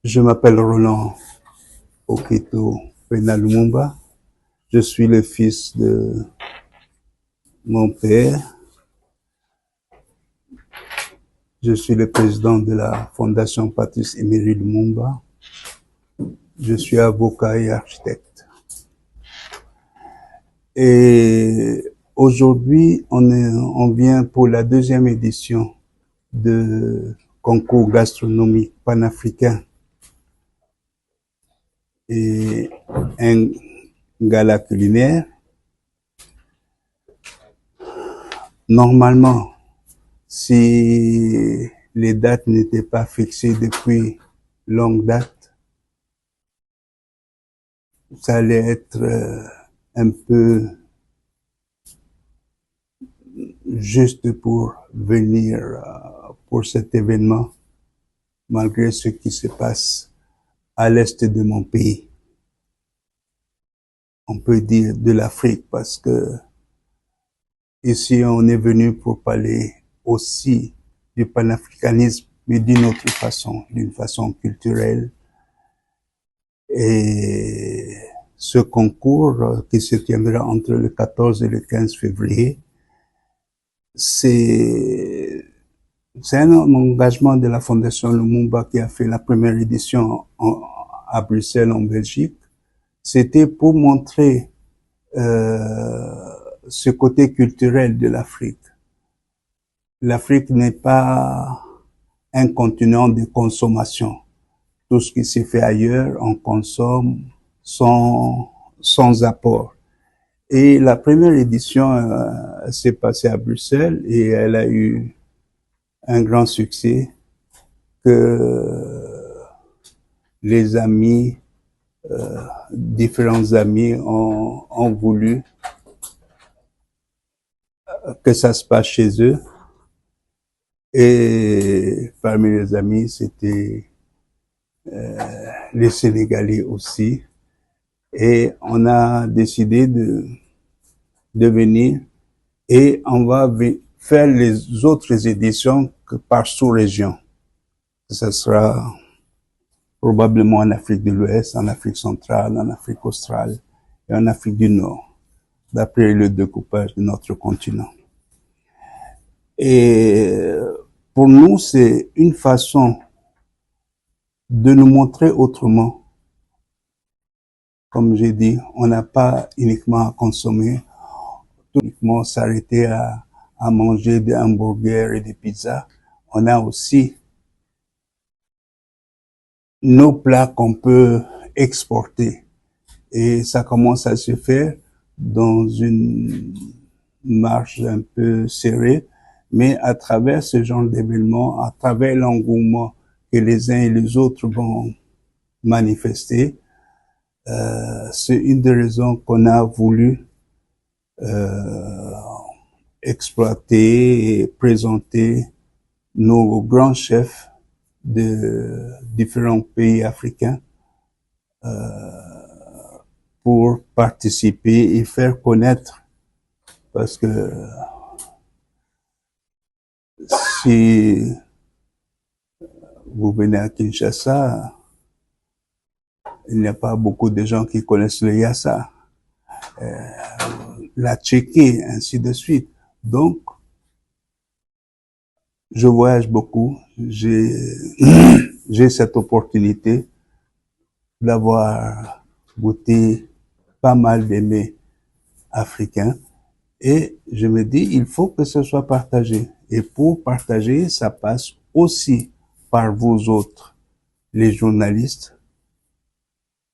Je m'appelle Roland Oketo Pena Lumumba. Je suis le fils de mon père. Je suis le président de la Fondation Patrice Emery Lumumba. Je suis avocat et architecte. Et aujourd'hui, on vient pour la deuxième édition de concours gastronomique panafricain et un gala culinaire. Normalement, si les dates n'étaient pas fixées depuis longue date, ça allait être un peu juste pour venir pour cet événement, malgré ce qui se passe à l'est de mon pays. On peut dire de l'Afrique parce que ici on est venu pour parler aussi du panafricanisme, mais d'une autre façon, d'une façon culturelle. Et ce concours qui se tiendra entre le 14 et le 15 février, c'est un engagement de la Fondation Lumumba qui a fait la première édition à Bruxelles, en Belgique. C'était pour montrer ce côté culturel de l'Afrique. L'Afrique n'est pas un continent de consommation. Tout ce qui s'est fait ailleurs, on consomme sans apport. Et la première édition s'est passée à Bruxelles et elle a eu un grand succès que les amis, différents amis ont voulu que ça se passe chez eux. Et parmi les amis, c'était les Sénégalais aussi. Et on a décidé de venir et on va faire les autres éditions que par sous-région. Ce sera probablement en Afrique de l'Ouest, en Afrique centrale, en Afrique australe et en Afrique du Nord, d'après le découpage de notre continent. Et pour nous, c'est une façon de nous montrer autrement. Comme j'ai dit, on n'a pas uniquement à consommer, uniquement s'arrêter à manger des hamburgers et des pizzas. On a aussi nos plats qu'on peut exporter. Et ça commence à se faire dans une marche un peu serrée, mais à travers ce genre d'événements, à travers l'engouement que les uns et les autres vont manifester, c'est une des raisons qu'on a voulu exploiter et présenter nos grands chefs de différents pays africains pour participer et faire connaître, parce que si vous venez à Kinshasa, il n'y a pas beaucoup de gens qui connaissent le Yassa, la Tchéquée, ainsi de suite. Donc, je voyage beaucoup, j'ai cette opportunité d'avoir goûté pas mal de mets africains et je me dis, il faut que ce soit partagé. Et pour partager, ça passe aussi par vous autres, les journalistes,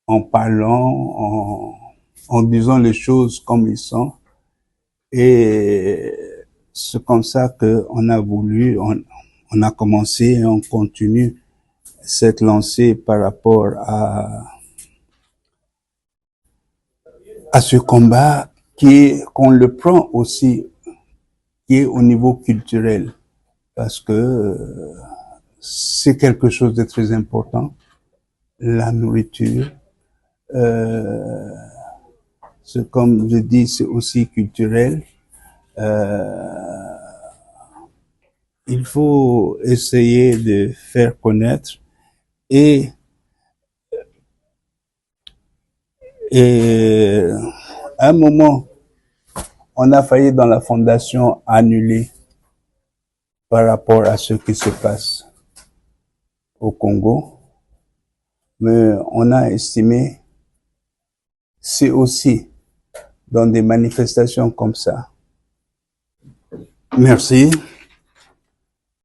en parlant, en disant les choses comme ils sont. Et c'est comme ça qu'on a voulu, on a commencé et on continue cette lancée par rapport à ce combat qu'on le prend aussi, qui est au niveau culturel, parce que c'est quelque chose de très important, la nourriture. C'est comme je dis, c'est aussi culturel. Il faut essayer de faire connaître et Et à un moment, on a failli dans la fondation annuler par rapport à ce qui se passe au Congo. Mais on a estimé, c'est aussi dans des manifestations comme ça. Merci.